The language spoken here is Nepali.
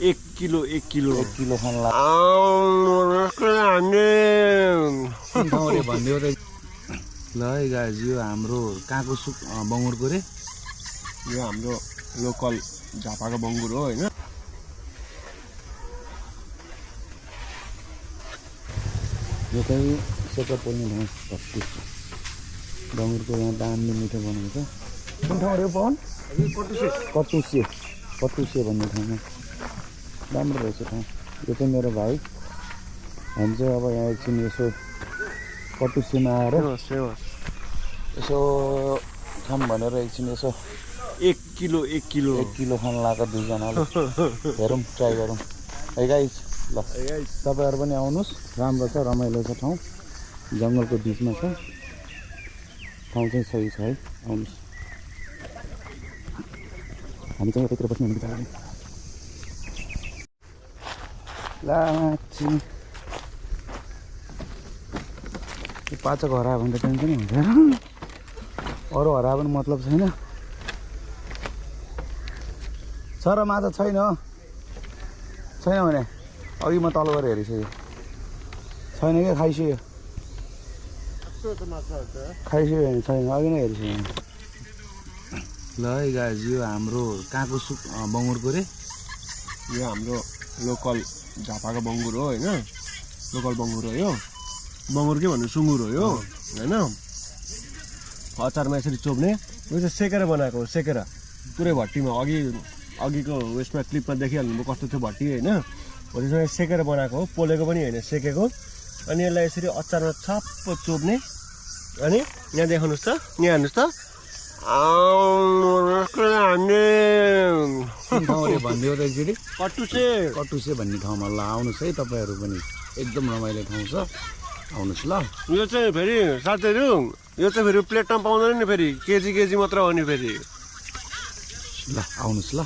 1 किलो खान ला भनिदियो त ल है गाइज यो हाम्रो कहाँको सुक बङ्गुरको रे यो हाम्रो लोकल झापाको बङ्गुर हो हैन यो चाहिँ सेतो पोल्ने ठाउँ भक्ति बङ्गुरको यहाँ दामले मिठो बनाएको छ कुन ठाउँ रे पवन कटुसे भन्ने ठाउँमा राम्रो रहेछ ठाउँ यो चाहिँ मेरो भाइ हामी चाहिँ अब यहाँ एकछिन यसो कटुसेमा आएर यसो खाम भनेर एकछिन यसो 1 किलो खान लगाएको दुईजनाले हेरौँ ट्राई गरौँ है गाइस ल तपाईँहरू पनि आउनुहोस् राम्रो छ रमाइलो छ ठाउँ जङ्गलको बिचमा छ ठाउँ चाहिँ सही छ है आउनुहोस् हामी चाहिँ यतैतिर बस्ने हुने बिचारा लाछि पाचोको हरा भने त टेन्सनै हुँदैन अरू हरा पनि मतलब छैन छ र माछा छैन भने अघि म तल गएर हेरिसकेँ छैन क्या खाइसक्यो भने छैन अघि नै हेरिसक्यो ल है गाइज यो हाम्रो कहाँको सुक बङ्गुरको रे यो हाम्रो लोकल झापाको बङ्गुर हो हैन लोकल बङ्गुर हो यो बङ्गुर के भन्नु सुँगुर हो यो हैन अचारमा यसरी चोप्ने यो चाहिँ सेकेर बनाएको हो सेकेर पुरै भट्टीमा अघिको उयसमा क्लिपमा देखिहाल्नु कस्तो थियो भट्टी हैन हो त्यसमा सेकेर बनाएको हो पोलेको पनि हैन सेकेको अनि यसलाई यसरी अचारमा छप्प चोप्ने अनि यहाँ देखाउनुहोस् त यहाँ हेर्नुहोस् त भनिदियो त एकचोटि कटुसे भन्ने ठाउँमा ल आउनुहोस् है तपाईँहरू पनि एकदम रमाइलो ठाउँ छ आउनुहोस् ल यो चाहिँ फेरि साथीहरू यो चाहिँ फेरि प्लेटमा पाउँदैन नि फेरि केजी मात्र हो नि फेरि ल आउनुहोस् ल